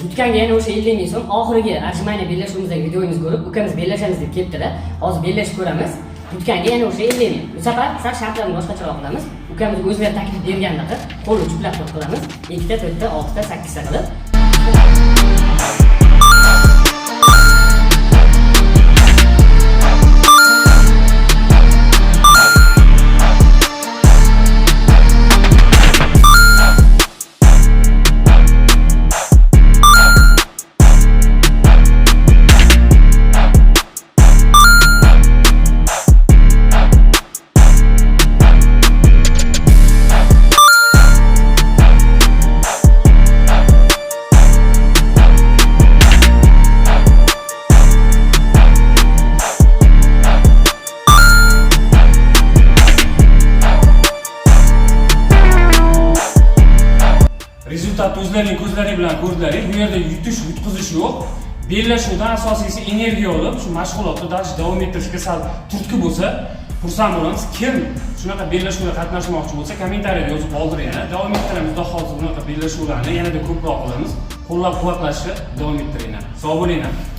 Yutganga yana o'sha 50 ming so'm oxirgi ajmayni bellashuvimizdagi videomizni ko'rib, ukamiz bellashamiz deb kelibdilar. Hozir bellashib ko'ramiz. Yutganga yana o'sha 50 ming. Bu safar sal shartlarni boshqacharoq qilamiz. Ukamiz o'zlari taklif bergandaqa qo'lni juplab qilamiz. 2 ta, 4 ta, 6 ta, 8 ta qilib. Rezultat o'zlarining ko'zlari bilan ko'rdilaring. Bu yerda yutish, yutqizish yo'q. Bellashuvdan asosiysi energiya olib, shu mashg'ulotni davom ettirishga sal turtki bo'lsa, xursand bo'lamiz. Kim shunaqa bellashuvda qatnashmoqchi bo'lsa, kommentariyada yozib qoldiringlar. Davom ettiramiz. Xudo xohlasa bunaqa bellashuvlarni yanada ko'proq qilamiz. Qo'llab-quvvatlashni davom ettiringlar. Sog' bo'linglar.